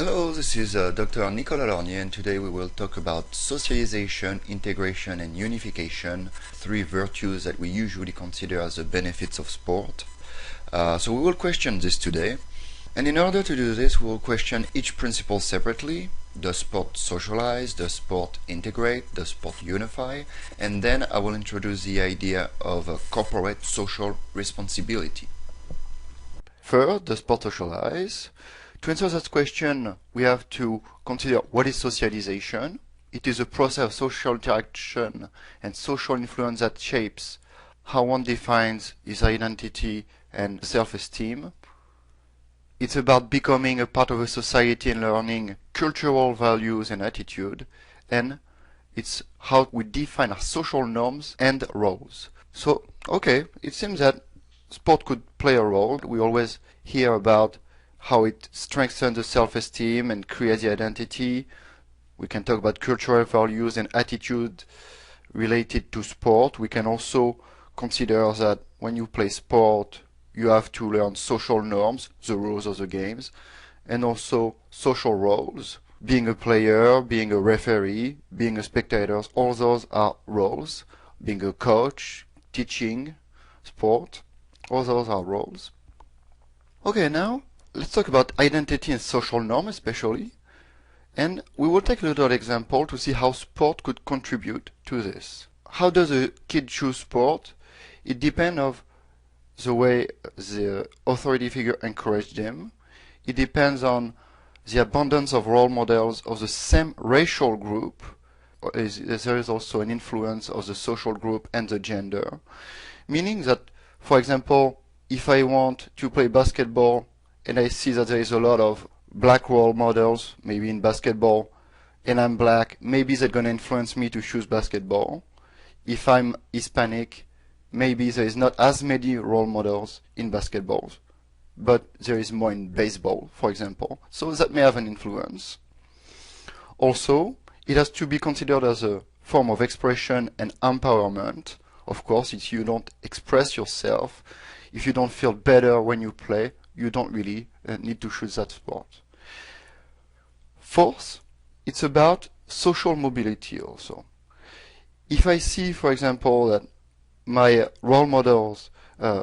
Hello, this is Dr. Nicolas Lornier, and today we will talk about socialization, integration, and unification, three virtues that we usually consider as the benefits of sport. So we will question this today, and in order to do this, we will question each principle separately. Does sport socialize? Does sport integrate? Does sport unify? And then I will introduce the idea of corporate social responsibility. First, does sport socialize? To answer that question, we have to consider what is socialization. It is a process of social interaction and social influence that shapes how one defines his identity and self-esteem. It's about becoming a part of a society and learning cultural values and attitude, and it's how we define our social norms and roles. So, okay, it seems that sport could play a role. We always hear about how it strengthens the self-esteem and creates the identity. We can talk about cultural values and attitude related to sport. We can also consider that when you play sport, you have to learn social norms, the rules of the games, and also social roles. Being a player, being a referee, being a spectator, all those are roles. Being a coach, teaching sport, all those are roles. Okay, now let's talk about identity and social norm especially, and we will take a little example to see how sport could contribute to this. How does a kid choose sport? It depends on the way the authority figure encouraged them. It depends on the abundance of role models of the same racial group. There is also an influence of the social group and the gender, meaning that, for example, if I want to play basketball and I see that there is a lot of black role models, maybe in basketball, and I'm black, maybe that's going to influence me to choose basketball. If I'm Hispanic, maybe there is not as many role models in basketball, but there is more in baseball, for example. So that may have an influence. Also, it has to be considered as a form of expression and empowerment. Of course, if you don't express yourself, if you don't feel better when you play, you don't really need to choose that sport. Fourth, it's about social mobility also. If I see, for example, that my role models who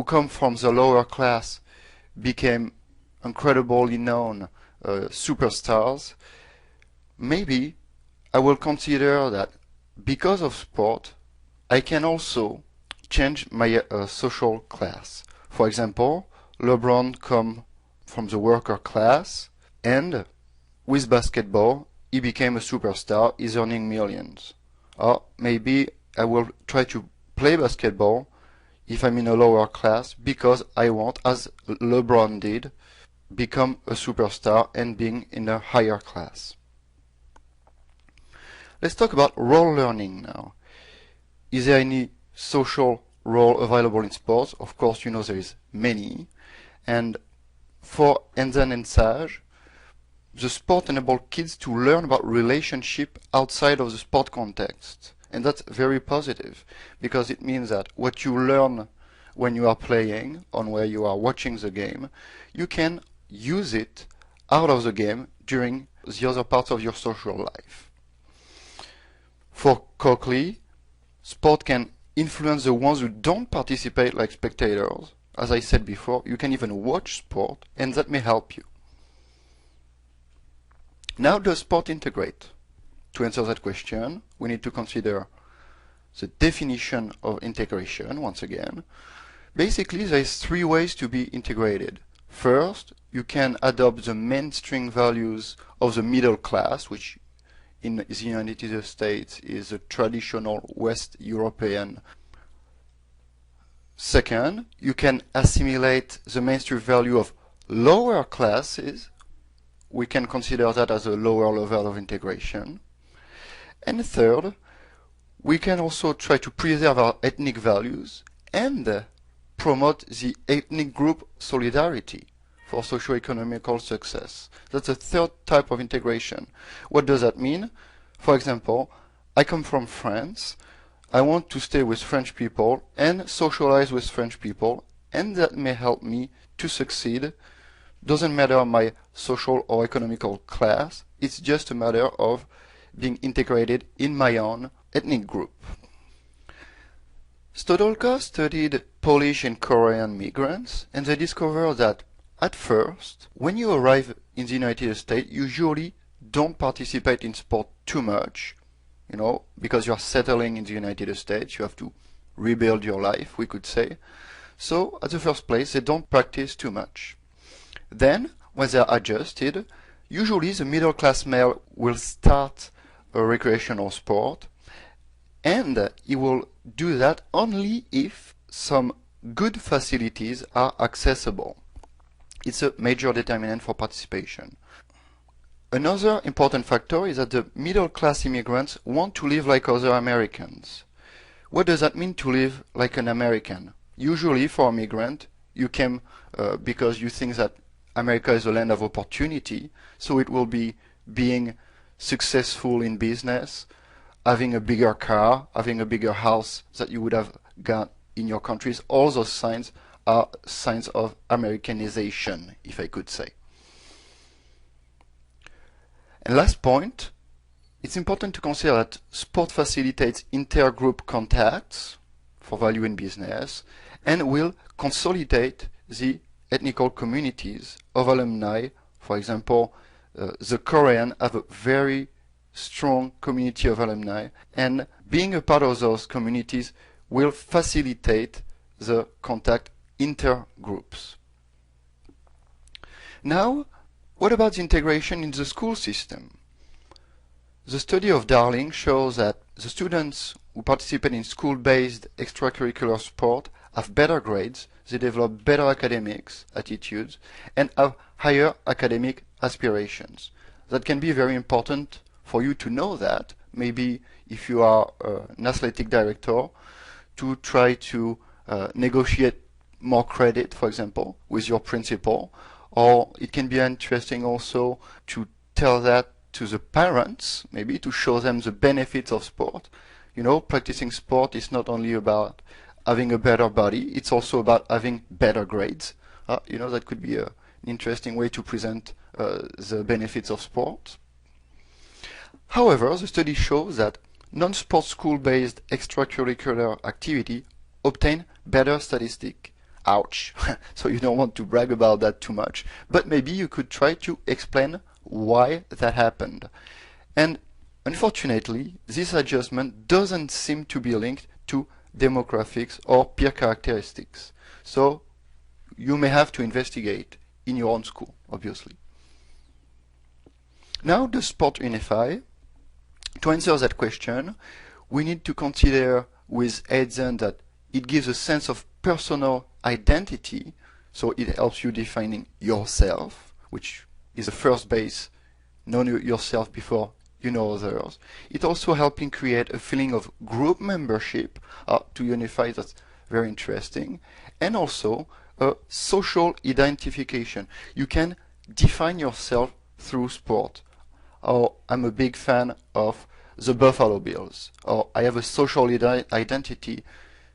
come from the lower class became incredibly known superstars, maybe I will consider that because of sport, I can also change my social class. For example, LeBron comes from the worker class, and with basketball, he became a superstar. He's earning millions. Or maybe I will try to play basketball if I'm in a lower class because I want, as LeBron did, become a superstar and being in a higher class. Let's talk about role learning now. Is there any social role available in sports? Of course, you know there is many. And for Enzen and Sage, the sport enables kids to learn about relationship outside of the sport context. And that's very positive, because it means that what you learn when you are playing, on where you are watching the game, you can use it out of the game during the other parts of your social life. For Coakley, sport can influence the ones who don't participate like spectators. As I said before, you can even watch sport, and that may help you. Now, does sport integrate? To answer that question, we need to consider the definition of integration once again. Basically, there is three ways to be integrated. First, you can adopt the mainstream values of the middle class, which in the United States is a traditional West European. Second, you can assimilate the mainstream value of lower classes. We can consider that as a lower level of integration. And third, we can also try to preserve our ethnic values and promote the ethnic group solidarity for socio-economical success. That's a third type of integration. What does that mean? For example, I come from France. I want to stay with French people and socialize with French people, and that may help me to succeed Doesn't matter my social or economical class, it's just a matter of being integrated in my own ethnic group. Stodolka studied Polish and Korean migrants, and they discovered that at first, when you arrive in the United States, you usually don't participate in sport too much, because you're settling in the United States, you have to rebuild your life, we could say. So, at the first place, they don't practice too much. Then, when they're adjusted, usually the middle class male will start a recreational sport, and he will do that only if some good facilities are accessible. It's a major determinant for participation. Another important factor is that the middle class immigrants want to live like other Americans. What does that mean, to live like an American? Usually for a migrant, you came because you think that America is a land of opportunity, so it will be being successful in business, having a bigger car, having a bigger house that you would have got in your countries. All those signs are signs of Americanization, if I could say. And last point, it's important to consider that sport facilitates intergroup contacts for value in business and will consolidate the ethnical communities of alumni. For example, the Korean have a very strong community of alumni, and being a part of those communities will facilitate the contact intergroups. Now, what about the integration in the school system? The study of Darling shows that the students who participate in school-based extracurricular sport have better grades, they develop better academics attitudes, and have higher academic aspirations. That can be very important for you to know that, maybe if you are an athletic director, to try to negotiate more credit, for example, with your principal. Or it can be interesting also to tell that to the parents, maybe to show them the benefits of sport. Practicing sport is not only about having a better body, it's also about having better grades. That could be an interesting way to present the benefits of sport. However, the study shows that non-sport school-based extracurricular activity obtain better statistics. Ouch! So you don't want to brag about that too much, but maybe you could try to explain why that happened. And unfortunately, this adjustment doesn't seem to be linked to demographics or peer characteristics. So you may have to investigate in your own school, obviously. Now, does sport unify? To answer that question, we need to consider with Edson that it gives a sense of personal identity, so it helps you defining yourself, which is the first base. Know yourself before you know others. It also helping create a feeling of group membership. To unify, that's very interesting. And also a social identification. You can define yourself through sport. Or I'm a big fan of the Buffalo Bills. Or I have a social identity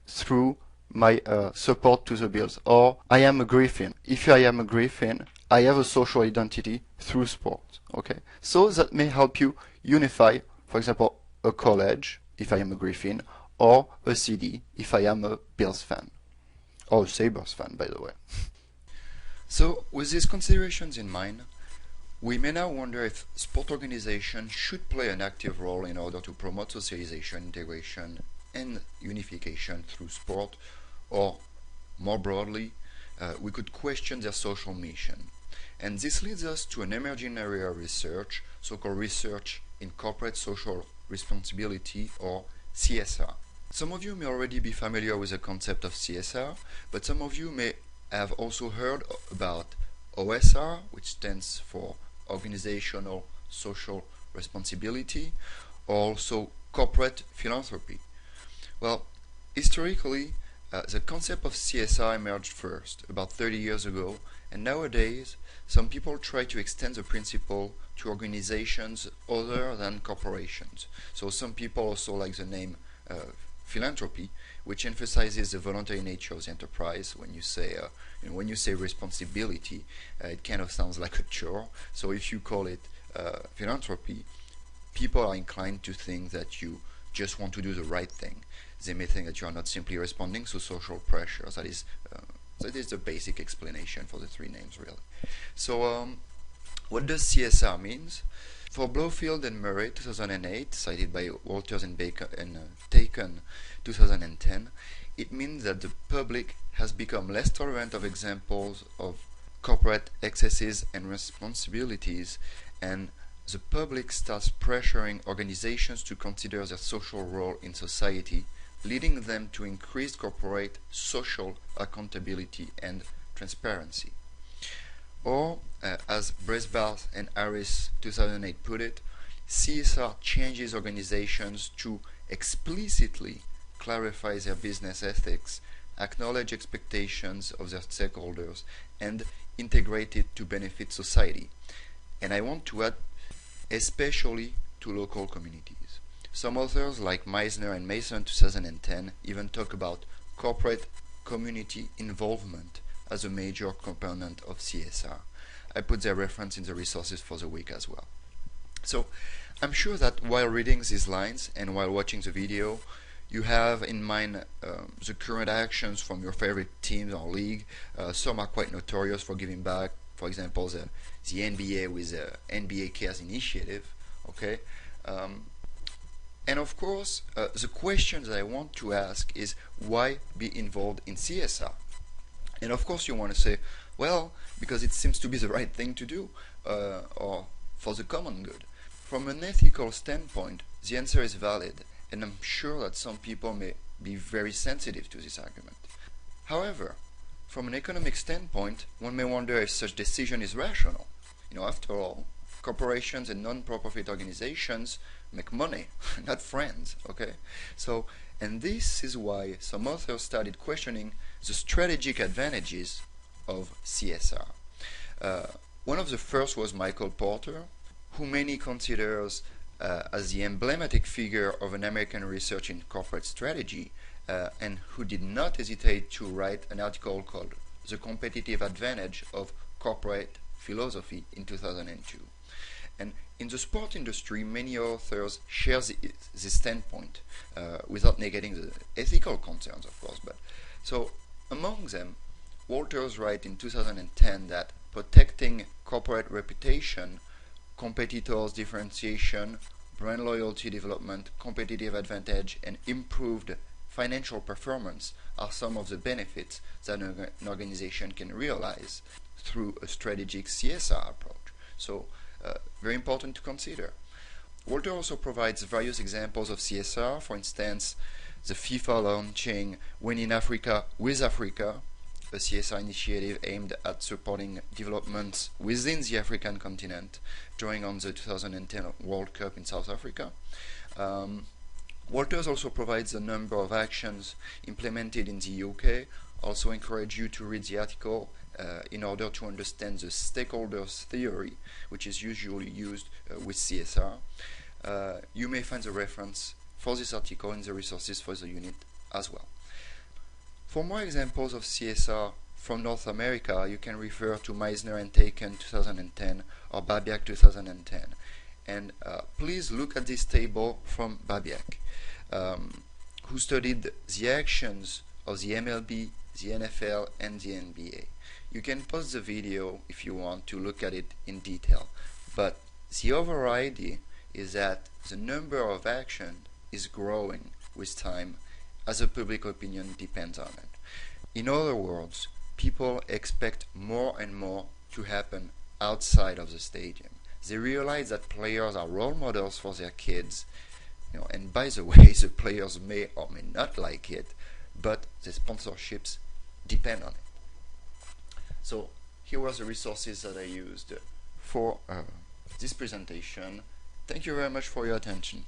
through my support to the Bills. Or I am a Griffin. If I am a Griffin, I have a social identity through sport. Okay, so that may help you unify, for example, a college, if I am a Griffin, or a city, if I am a Bills fan. Or a Sabres fan, by the way. So, with these considerations in mind, we may now wonder if sport organizations should play an active role in order to promote socialization, integration, and unification through sport, or more broadly, we could question their social mission. And this leads us to an emerging area of research, so-called research in corporate social responsibility, or CSR. Some of you may already be familiar with the concept of CSR, but some of you may have also heard about OSR, which stands for Organizational Social Responsibility, or also corporate philanthropy. Well, historically, the concept of CSR emerged first, about 30 years ago, and nowadays some people try to extend the principle to organizations other than corporations. So some people also like the name philanthropy, which emphasizes the voluntary nature of the enterprise. When you say responsibility, it kind of sounds like a chore. So if you call it philanthropy, people are inclined to think that you just want to do the right thing. They may think that you are not simply responding to social pressures. That is the basic explanation for the three names, really. So what does CSR means? For Blowfield and Murray, 2008, cited by Walters and Baker and Taken, 2010, it means that the public has become less tolerant of examples of corporate excesses and responsibilities, and the public starts pressuring organizations to consider their social role in society, leading them to increased corporate social accountability and transparency. Or, as Bresbach and Harris 2008 put it, CSR changes organizations to explicitly clarify their business ethics, acknowledge expectations of their stakeholders, and integrate it to benefit society. And I want to add, especially to local communities. Some authors, like Meisner and Mason 2010, even talk about corporate community involvement as a major component of CSR. I put their reference in the resources for the week as well. So I'm sure that while reading these lines and while watching the video, you have in mind the current actions from your favorite teams or league. Some are quite notorious for giving back. For example, the NBA with the NBA Cares initiative. Okay, and of course, the question that I want to ask is, why be involved in CSR? And of course you want to say, well, because it seems to be the right thing to do, or for the common good. From an ethical standpoint, the answer is valid, and I'm sure that some people may be very sensitive to this argument. However, from an economic standpoint, one may wonder if such decision is rational. After all, corporations and non-profit organizations make money, not friends, okay? So, and this is why some authors started questioning the strategic advantages of CSR. One of the first was Michael Porter, who many considers as the emblematic figure of an American research in corporate strategy, and who did not hesitate to write an article called The Competitive Advantage of Corporate Philosophy in 2002. And in the sport industry, many authors share this standpoint, without negating the ethical concerns, of course. But so among them, Walters writes in 2010 that protecting corporate reputation, competitors' differentiation, brand loyalty development, competitive advantage, and improved financial performance are some of the benefits that an organization can realize through a strategic CSR approach. So, very important to consider. Walter also provides various examples of CSR, for instance, the FIFA launching Winning Africa with Africa, a CSR initiative aimed at supporting developments within the African continent, drawing on the 2010 World Cup in South Africa. Walters also provides a number of actions implemented in the UK. Also encourage you to read the article in order to understand the stakeholders theory, which is usually used with CSR. You may find the reference for this article in the resources for the unit as well. For more examples of CSR from North America, you can refer to Meisner and Taken 2010 or Babiak 2010. And please look at this table from Babiak, who studied the actions of the MLB, the NFL, and the NBA. You can pause the video if you want to look at it in detail, but the overall idea is that the number of actions is growing with time as the public opinion depends on it. In other words, people expect more and more to happen outside of the stadium. They realize that players are role models for their kids, and by the way, the players may or may not like it, but the sponsorships depend on it. So here were the resources that I used for this presentation. Thank you very much for your attention.